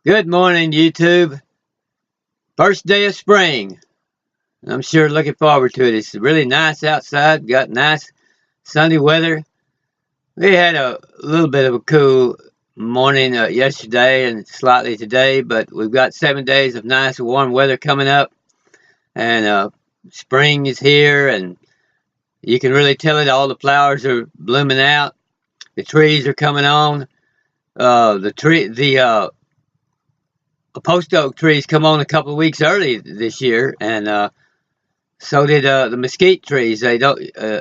Good morning, YouTube. First day of spring. I'm sure looking forward to it. It's really nice outside. Got nice sunny weather. We had a little bit of a cool morning yesterday and slightly today, but we've got 7 days of nice warm weather coming up. And spring is here, and you can really tell it. All the flowers are blooming out. The trees are coming on. The post oak trees come on a couple of weeks early this year, and so did the mesquite trees. They don't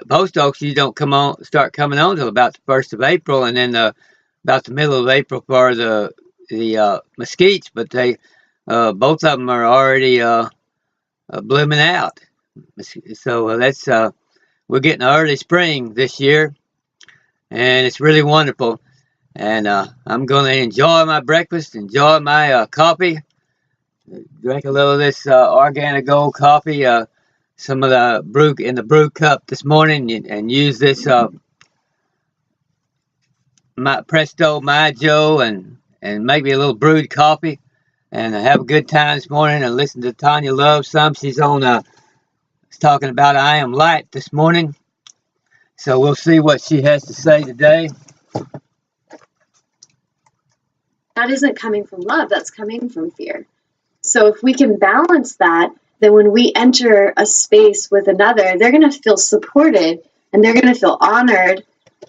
post oaks. You don't start coming on till about the 1st of April, and then about the middle of April for the mesquites. But they both of them are already blooming out. So that's we're getting early spring this year, and it's really wonderful. And I'm going to enjoy my breakfast, enjoy my coffee, drink a little of this organic gold coffee, some of the brew in the brew cup this morning, and use this my Presto Majo and make me a little brewed coffee, and have a good time this morning and listen to Tanya Love some. She's talking about I Am Light this morning, so we'll see what she has to say today. That isn't coming from love, that's coming from fear. So if we can balance that, then when we enter a space with another, they're going to feel supported and they're going to feel honored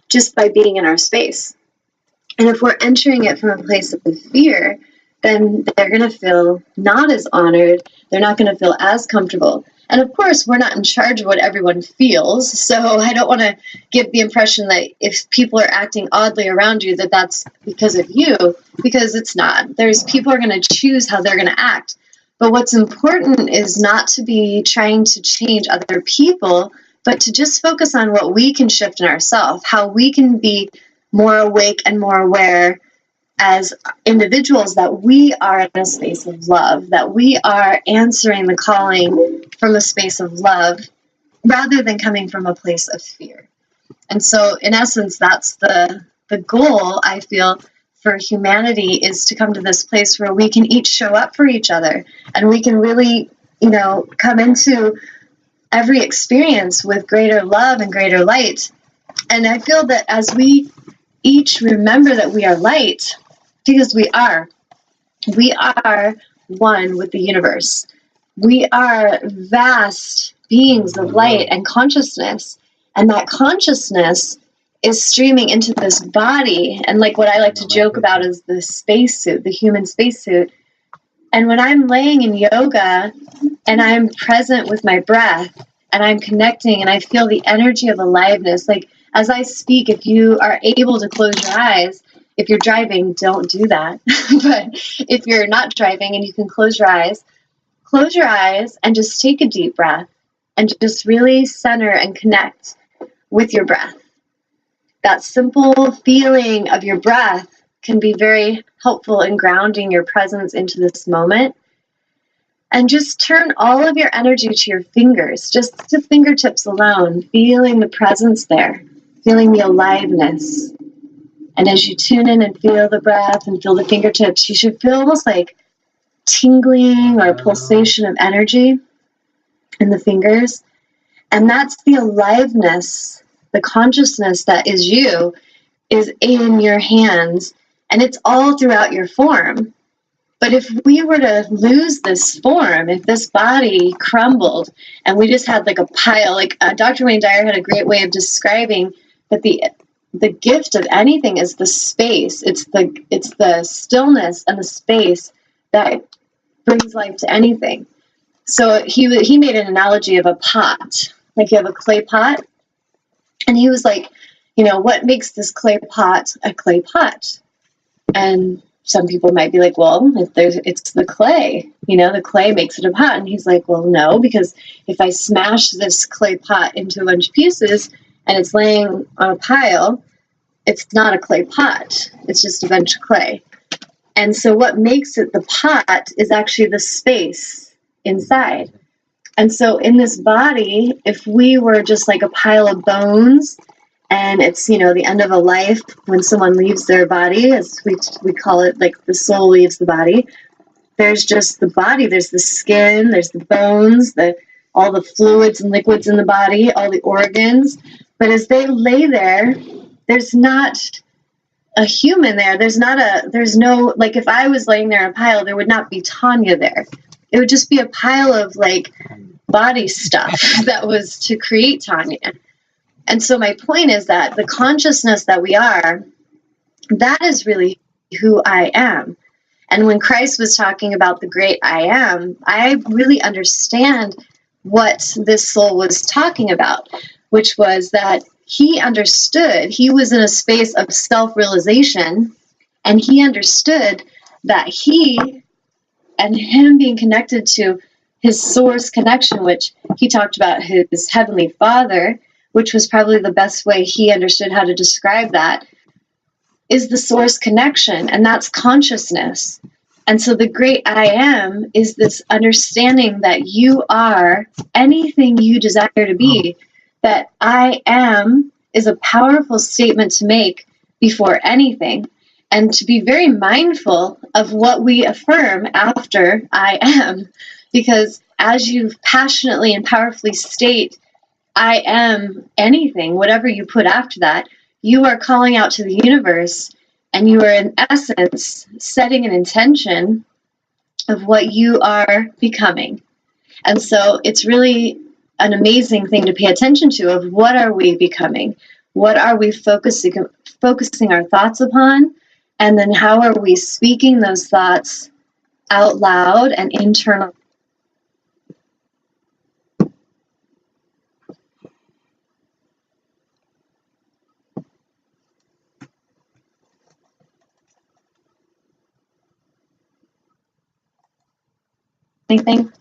just by being in our space. And if we're entering it from a place of fear, then they're going to feel not as honored, they're not going to feel as comfortable. And of course, we're not in charge of what everyone feels, so I don't want to give the impression that if people are acting oddly around you, that that's because of you, because it's not. People are going to choose how they're going to act. But what's important is not to be trying to change other people, but to just focus on what we can shift in ourselves, how we can be more awake and more aware as individuals, that we are in a space of love, that we are answering the calling from a space of love rather than coming from a place of fear. And so in essence, that's the goal, I feel, for humanity, is to come to this place where we can each show up for each other and we can really, come into every experience with greater love and greater light. And I feel that as we each remember that we are light, because we are one with the universe. We are vast beings of light and consciousness, and that consciousness is streaming into this body. And like what I like to joke about is the spacesuit, the human spacesuit. And when I'm laying in yoga and I'm present with my breath and I'm connecting and I feel the energy of aliveness, like as I speak, if you are able to close your eyes, if you're driving, don't do that. But if you're not driving and you can close your eyes and just take a deep breath and just really center and connect with your breath. That simple feeling of your breath can be very helpful in grounding your presence into this moment. And just turn all of your energy to your fingers, just to fingertips alone, feeling the presence there, feeling the aliveness. And as you tune in and feel the breath and feel the fingertips, you should feel almost like tingling or a pulsation of energy in the fingers. And that's the aliveness, the consciousness that is you, is in your hands. And it's all throughout your form. But if we were to lose this form, if this body crumbled and we just had like a pile, like Dr. Wayne Dyer had a great way of describing that the gift of anything is the space. It's the stillness and the space that brings life to anything. So he made an analogy of a pot, like you have a clay pot, and he was like, what makes this clay pot a clay pot? And some people might be like, well, it's the clay, the clay makes it a pot. And he's like, well, no, because if I smash this clay pot into a bunch of pieces and it's laying on a pile, it's not a clay pot. It's just a bunch of clay. And so what makes it the pot is actually the space inside. And so in this body, if we were just like a pile of bones and it's, you know, the end of a life when someone leaves their body, as we call it, like the soul leaves the body. There's just the body, there's the skin, there's the bones, all the fluids and liquids in the body, all the organs. But as they lay there, there's not a human there. There's no, like if I was laying there in a pile, there would not be Tanya there. It would just be a pile of like body stuff that was to create Tanya. And so my point is that the consciousness that we are, that is really who I am. And when Christ was talking about the great I am, I really understand what this soul was talking about, which was that he understood, he was in a space of self-realization, and he understood that he and him being connected to his source connection, which he talked about his heavenly Father, which was probably the best way he understood how to describe that, is the source connection, and that's consciousness. And so the great I am is this understanding that you are anything you desire to be. That I am is a powerful statement to make before anything, and to be very mindful of what we affirm after I am, because as you passionately and powerfully state I am anything, whatever you put after that, you are calling out to the universe, and you are in essence setting an intention of what you are becoming. And so it's really an amazing thing to pay attention to, of what are we becoming? What are we focusing our thoughts upon? And then how are we speaking those thoughts out loud and internally? Anything?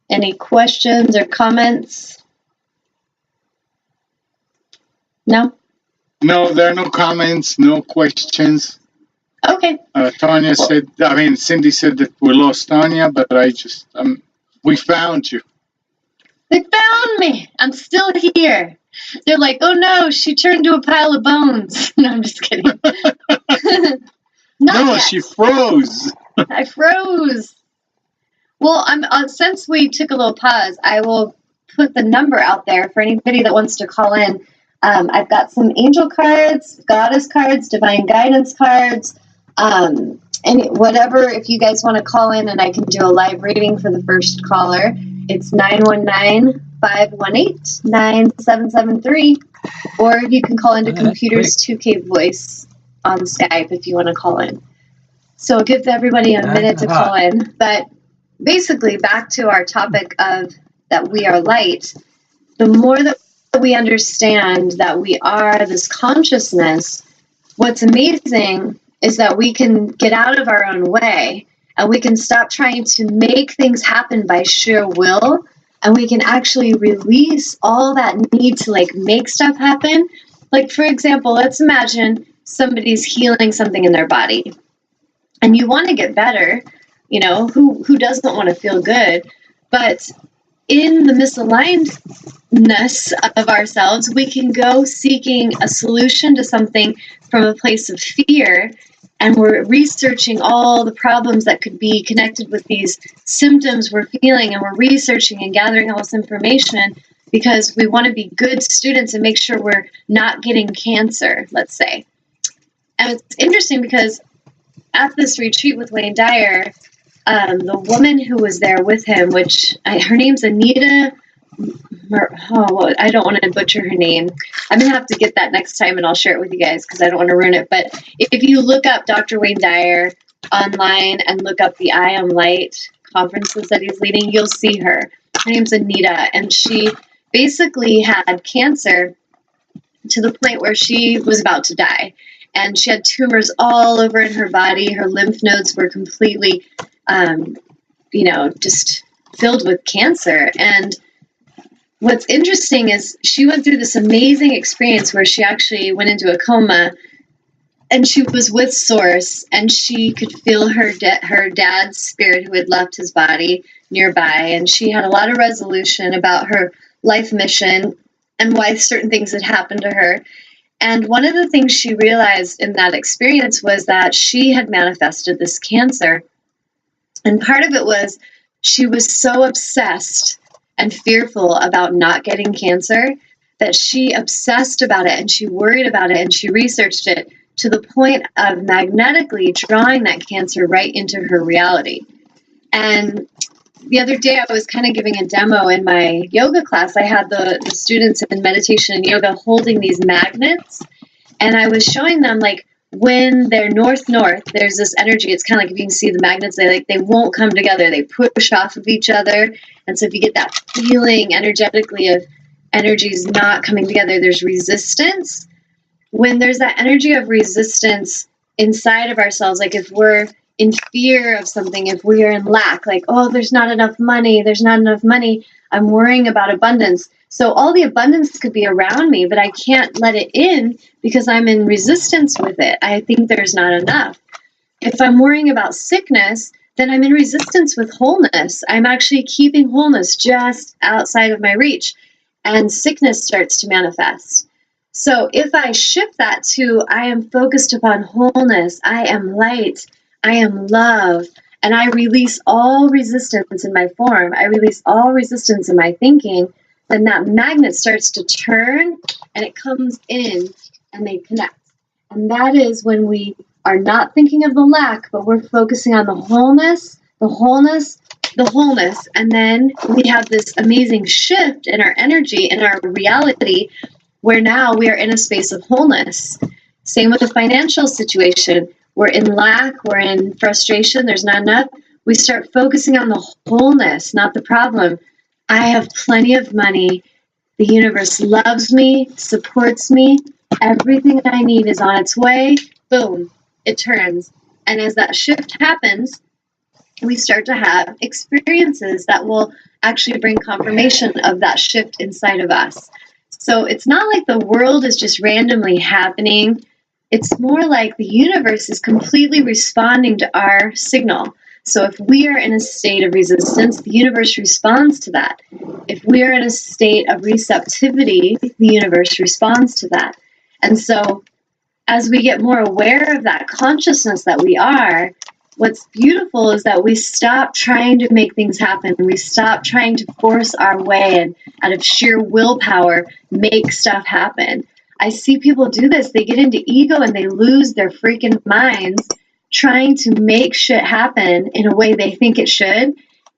Any questions or comments? No? No, there are no comments, no questions. Okay. Cindy said that we lost Tanya, but we found you. They found me. I'm still here. They're like, oh no, she turned to a pile of bones. No, I'm just kidding. No, she froze. I froze. Well, since we took a little pause, I will put the number out there for anybody that wants to call in. I've got some angel cards, goddess cards, divine guidance cards, and whatever. If you guys want to call in and I can do a live reading for the first caller, it's 919-518-9773, or you can call into Computer's 2K Voice on Skype if you want to call in. So I'll give everybody a minute to call in. But basically, back to our topic of that we are light, the more that we understand that we are this consciousness, what's amazing is that we can get out of our own way, and we can stop trying to make things happen by sheer will, and we can actually release all that need to like make stuff happen. Like, for example, let's imagine somebody's healing something in their body, and you want to get better. You know, who doesn't want to feel good? But in the misalignedness of ourselves, we can go seeking a solution to something from a place of fear, and we're researching all the problems that could be connected with these symptoms we're feeling, and we're researching and gathering all this information because we want to be good students and make sure we're not getting cancer, let's say. And it's interesting because at this retreat with Wayne Dyer, the woman who was there with him, her name's Anita, I don't want to butcher her name. I'm going to have to get that next time and I'll share it with you guys because I don't want to ruin it. But if you look up Dr. Wayne Dyer online and look up the I Am Light conferences that he's leading, you'll see her. Her name's Anita, and she basically had cancer to the point where she was about to die. And she had tumors all over in her body. Her lymph nodes were completely just filled with cancer. And what's interesting is she went through this amazing experience where she actually went into a coma, and she was with Source, and she could feel her dad's spirit who had left his body nearby, and she had a lot of resolution about her life mission and why certain things had happened to her. And one of the things she realized in that experience was that she had manifested this cancer. And part of it was she was so obsessed and fearful about not getting cancer that she obsessed about it and she worried about it and she researched it to the point of magnetically drawing that cancer right into her reality. And the other day I was kind of giving a demo in my yoga class. I had the students in meditation and yoga holding these magnets, and I was showing them like when they're north-north, there's this energy. It's kind of like if you can see the magnets, they won't come together. They push off of each other. And so if you get that feeling energetically of energies not coming together, there's resistance. When there's that energy of resistance inside of ourselves, like if we're in fear of something, if we are in lack, like, oh, there's not enough money, I'm worrying about abundance. So all the abundance could be around me, but I can't let it in because I'm in resistance with it. I think there's not enough. If I'm worrying about sickness, then I'm in resistance with wholeness. I'm actually keeping wholeness just outside of my reach, and sickness starts to manifest. So if I shift that to, I am focused upon wholeness, I am light, I am love, and I release all resistance in my form, I release all resistance in my thinking, then that magnet starts to turn and it comes in and they connect. And that is when we are not thinking of the lack, but we're focusing on the wholeness, the wholeness, the wholeness. And then we have this amazing shift in our energy, in our reality, where now we are in a space of wholeness. Same with the financial situation. We're in lack, we're in frustration, there's not enough. We start focusing on the wholeness, not the problem. I have plenty of money. The universe loves me, supports me. Everything I need is on its way. Boom, it turns. And as that shift happens, we start to have experiences that will actually bring confirmation of that shift inside of us. So it's not like the world is just randomly happening. It's more like the universe is completely responding to our signal. So if we are in a state of resistance, the universe responds to that. If we are in a state of receptivity, the universe responds to that. And so as we get more aware of that consciousness that we are, what's beautiful is that we stop trying to make things happen. We stop trying to force our way and out of sheer willpower, make stuff happen. I see people do this. They get into ego and they lose their freaking minds trying to make shit happen in a way they think it should.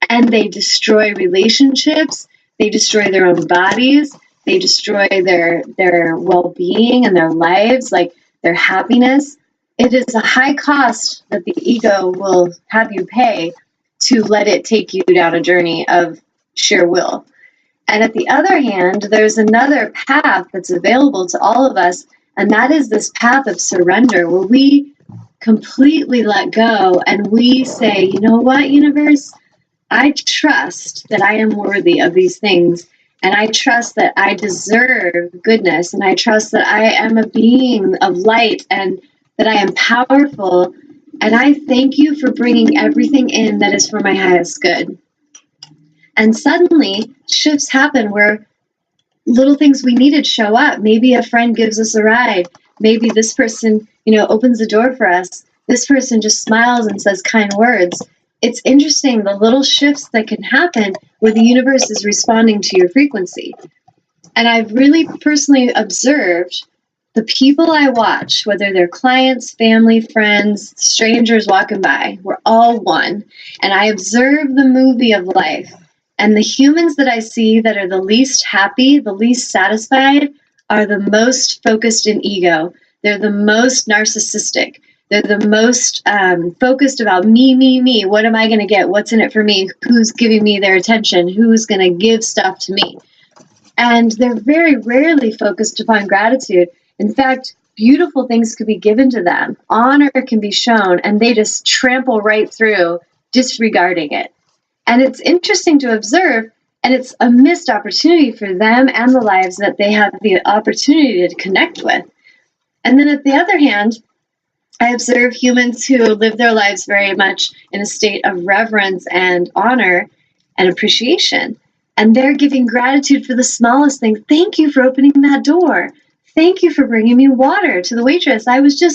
And they destroy relationships. They destroy their own bodies. They destroy their well-being and their lives, like their happiness. It is a high cost that the ego will have you pay to let it take you down a journey of sheer will. And at the other hand, there's another path that's available to all of us, and that is this path of surrender, where we completely let go and we say, you know what, universe? I trust that I am worthy of these things, and I trust that I deserve goodness, and I trust that I am a being of light and that I am powerful, and I thank you for bringing everything in that is for my highest good. And suddenly, shifts happen where little things we needed show up. Maybe a friend gives us a ride. Maybe this person, opens the door for us. This person just smiles and says kind words. It's interesting, the little shifts that can happen where the universe is responding to your frequency. And I've really personally observed the people I watch, whether they're clients, family, friends, strangers walking by, we're all one. And I observe the movie of life. And the humans that I see that are the least happy, the least satisfied, are the most focused in ego. They're the most narcissistic. They're the most focused about me. What am I going to get? What's in it for me? Who's giving me their attention? Who's going to give stuff to me? And they're very rarely focused upon gratitude. In fact, beautiful things could be given to them. Honor can be shown, and they just trample right through, disregarding it. And it's interesting to observe, and it's a missed opportunity for them and the lives that they have the opportunity to connect with. And then at the other hand, I observe humans who live their lives very much in a state of reverence and honor, and appreciation. And they're giving gratitude for the smallest thing. Thank you for opening that door. Thank you for bringing me water to the waitress. I was just